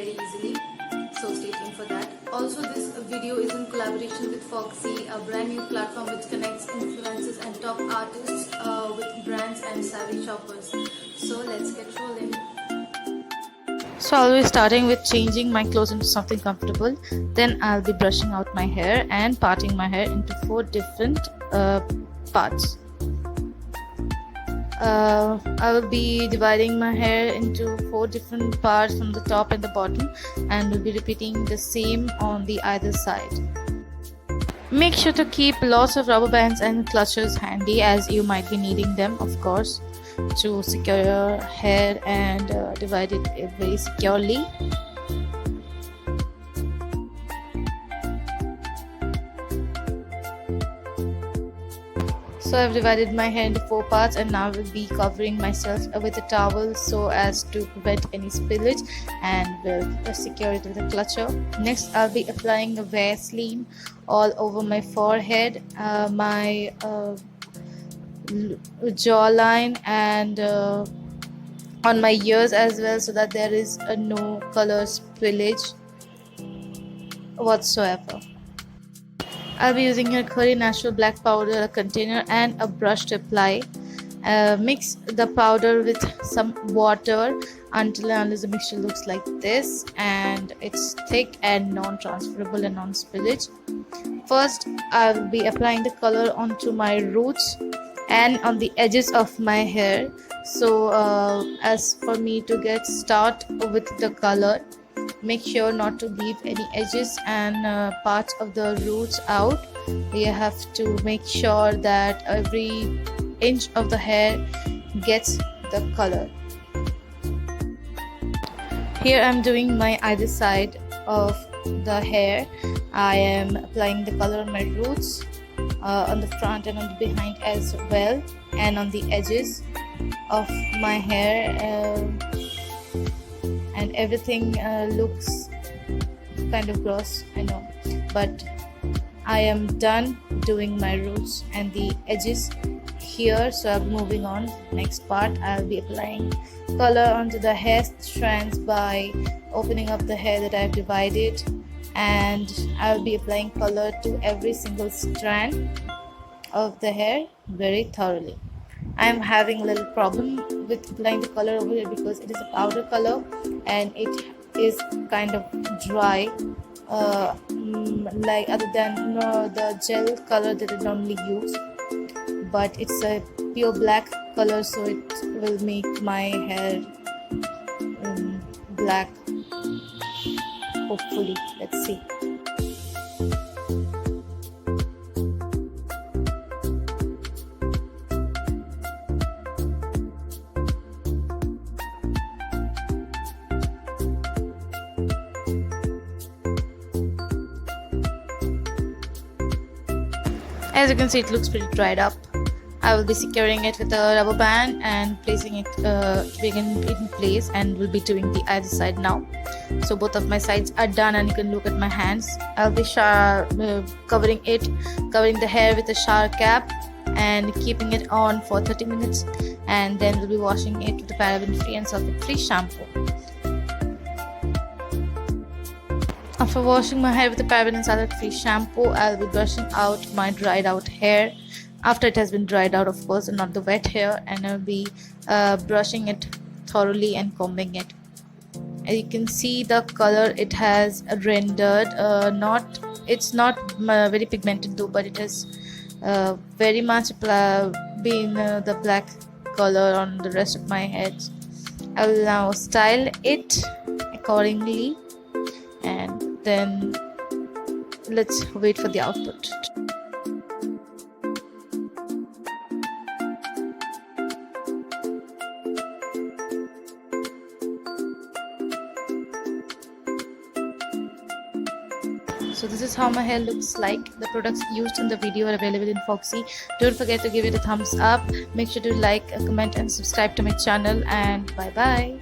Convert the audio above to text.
very easily. So stay tuned for that. Also, this video is in collaboration with Foxy, a brand new platform which connects influencers and top artists with brands and savvy shoppers. So let's get rolling. So I'll be starting with changing my clothes into something comfortable. Then I'll be brushing out my hair and parting my hair into 4 different parts. I will be dividing my hair into 4 different parts from the top and the bottom, and will be repeating the same on the either side. Make sure to keep lots of rubber bands and clutches handy, as you might be needing them, of course, to secure your hair and divide it very securely. So I've divided my hair into 4 parts, and now I will be covering myself with a towel so as to prevent any spillage, and will secure it with a clutcher. Next, I'll be applying a Vaseline all over my forehead, my jawline, and on my ears as well, so that there is no color spillage whatsoever. I'll be using a Khadi natural black powder, a container, and a brush to apply. Mix the powder with some water until and unless the mixture looks like this, and it's thick and non-transferable and non-spillage. First, I'll be applying the color onto my roots and on the edges of my hair. So as for me to get start with the color, make sure not to leave any edges and parts of the roots out. You have to make sure that every inch of the hair gets the color. Here I'm doing my either side of the hair. I am applying the color on my roots, on the front and on the behind as well, and on the edges of my hair, and everything looks kind of gross, I know, but I am done doing my roots and the edges here. So I'll be moving on. Next part, I'll be applying color onto the hair strands by opening up the hair that I've divided, and I'll be applying color to every single strand of the hair very thoroughly. I'm having a little problem with applying the color over here because it is a powder color and it is kind of dry, like other than the gel color that I normally use, but it's a pure black color, so it will make my hair black, hopefully. Let's see. As you can see, it looks pretty dried up. I will be securing it with a rubber band and placing it in place, and will be doing the other side now. So both of my sides are done, and you can look at my hands. I'll be covering the hair with a shower cap and keeping it on for 30 minutes, and then we'll be washing it with a paraben-free and sulfate-free shampoo. After washing my hair with the paraben and sulfate-free shampoo, I'll be brushing out my dried out hair. After it has been dried out, of course, and not the wet hair, and I'll be brushing it thoroughly and combing it. As you can see, the color it has rendered, it's not very pigmented though, but it has very much been the black color on the rest of my head. I will now style it accordingly, and then let's wait for the output. So this is how my hair looks like. The products used in the video are available in Foxy. Don't forget to give it a thumbs up. Make sure to like, comment and subscribe to my channel, and bye bye.